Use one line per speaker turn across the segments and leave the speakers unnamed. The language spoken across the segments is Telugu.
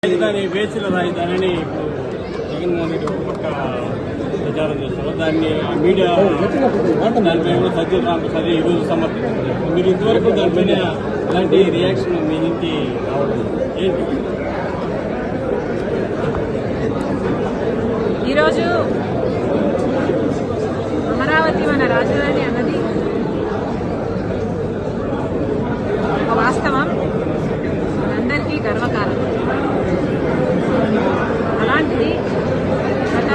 రాజధాని వేసిన రాజధానిని ఇప్పుడు జగన్మోహన్ రెడ్డి ఒక పక్క ప్రచారం చేస్తారు. దాన్ని మీడియా దానిపై సజ్జల రామప్రసాద్ ఈరోజు సమర్థించారు. మీరు ఇంతవరకు దానిపైన ఇలాంటి రియాక్షన్ మీ నుంచి రావడం ఏంటి?
ఈరోజు అమరావతి మన రాజధాని అన్నది ఒక వాస్తవం, అందరికీ గర్వకారణం. అలాంటిది గత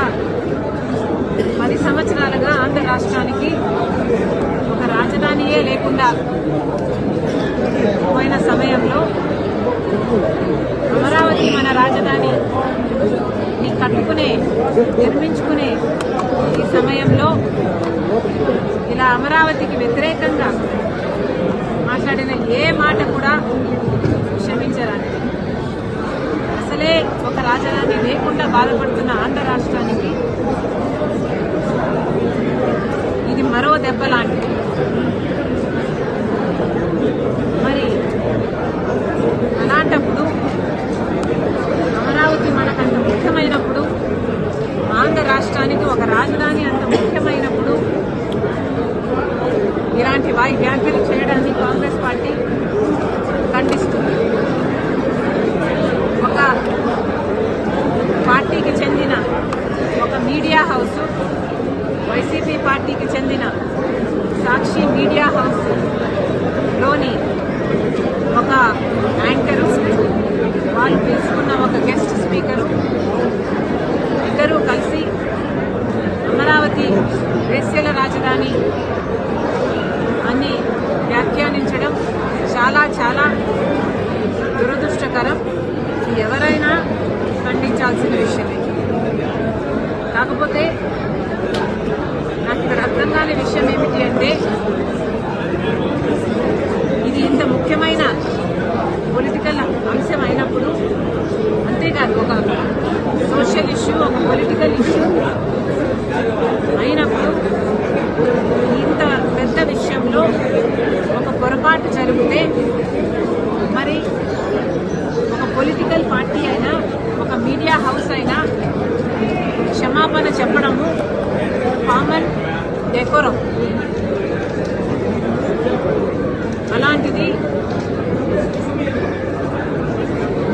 10 సంవత్సరాలుగా ఆంధ్ర రాష్ట్రానికి ఒక రాజధానియే లేకుండా పోయిన సమయంలో అమరావతి మన రాజధాని కట్టుకునే నిర్మించుకునే ఈ సమయంలో ఇలా అమరావతికి వ్యతిరేకంగా మాట్లాడిన ఏ మాట కూడా క్షమించరాని. అసలే ఒక రాజధాని లేకుండా బాధపడుతున్న ఆంధ్ర రాష్ట్రానికి ఇది మరో దెబ్బ లాంటిది. మరి అలాంటప్పుడు అమరావతి మనకంత ముఖ్యమైనప్పుడు, ఆంధ్ర రాష్ట్రానికి ఒక రాజధాని అంత ముఖ్యమైనప్పుడు ఇలాంటి వ్యాఖ్యలు చేయడాన్ని కాంగ్రెస్ పార్టీ ఖండిస్తుంది. ఒక పార్టీకి చెందిన ఒక మీడియా హౌస్, వైసీపీ పార్టీకి చెందిన సాక్షి మీడియా హౌస్ లోని ఒక యాంకరు, వాళ్ళు పిలుచుకున్న ఒక గెస్ట్ స్పీకరు, ఇద్దరూ కలిసి అమరావతి వేశ్యల రాజధాని అని వ్యాఖ్యానించడం చాలా చాలా దురదృష్టకరం. ఎవరైనా ఖండించాల్సిన విషయమే. కాకపోతే నాకు ఇక్కడ అర్థం కాని విషయం ఏమిటి అంటే, ఇది ఇంత ముఖ్యమైన పొలిటికల్ అంశం అయినప్పుడు, అంతేకాదు ఒక సోషల్ ఇష్యూ, ఒక పొలిటికల్ ఇష్యూ అయినప్పుడు ఇంత పెద్ద విషయంలో ఒక పొరపాటు జరిగితే మరి ఒక పొలిటికల్ పార్టీ అయినా, ఒక మీడియా హౌస్ అయినా క్షమాపణ చెప్పడము కామన్ డెకోరం. అలాంటిది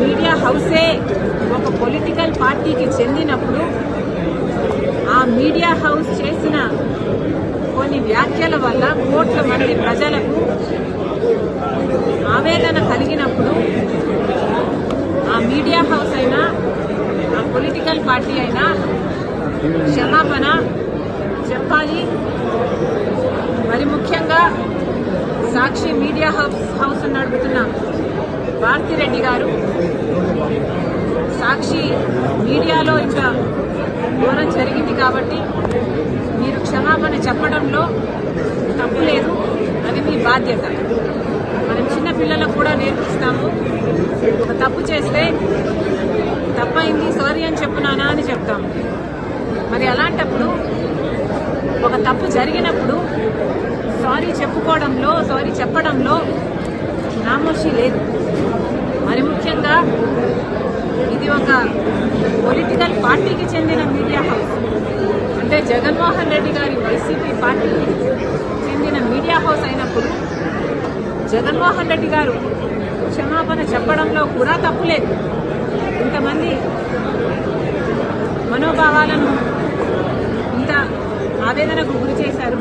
మీడియా హౌసే ఒక పొలిటికల్ పార్టీకి చెందినప్పుడు ఆ మీడియా హౌస్ చేసిన కొన్ని వ్యాఖ్యల వల్ల కోట్ల మంది ప్రజలకు ఆవేదన కలిగినప్పుడు ఆ మీడియా హౌస్ అయినా, ఆ పొలిటికల్ పార్టీ అయినా క్షమాపణ చెప్పాలి. మరి ముఖ్యంగా సాక్షి మీడియా హౌస్ నడుపుతున్న భారతిరెడ్డి గారు సాక్షి మీడియాలో ఇంకా ఘోరం జరిగింది కాబట్టి మీరు క్షమాపణ చెప్పడంలో తప్పు లేదు, అది మీ బాధ్యత. మనం చిన్న పిల్లలకు కూడా నేర్పిస్తాము, ఒక తప్పు చేస్తే తప్పైంది సారీ అని చెప్పునానా అని చెప్తాము. మరి అలాంటప్పుడు ఒక తప్పు జరిగినప్పుడు సారీ చెప్పుకోవడంలో, సారీ చెప్పడంలో నామోషి లేదు. మరి ముఖ్యంగా ఇది ఒక పొలిటికల్ పార్టీకి చెందిన మీడియా హౌస్, అంటే జగన్మోహన్ రెడ్డి గారి వైసీపీ పార్టీకి చెందిన మీడియా హౌస్ అయినప్పుడు జగన్మోహన్ రెడ్డి గారు క్షమాపణ చెప్పడంలో కూడా తప్పు లేదు. ఇంతమంది మనోభావాలను ఇంత ఆవేదనకు గురి చేశారు.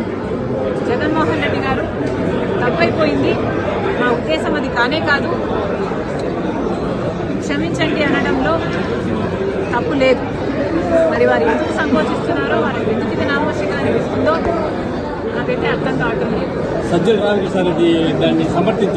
జగన్మోహన్ రెడ్డి గారు తప్పైపోయింది, మా ఉద్దేశం అది కానే కాదు, క్షమించండి అనడంలో తప్పు లేదు. మరి వారు ఎందుకు సంకోచిస్తున్నారో, వారికి ఎందుకు ఇది నామోషిగా అనిపిస్తుందో నాకైతే అర్థం కావటం లేదు.
సజ్జల రామప్రసాద్ దాన్ని సమర్థించారు.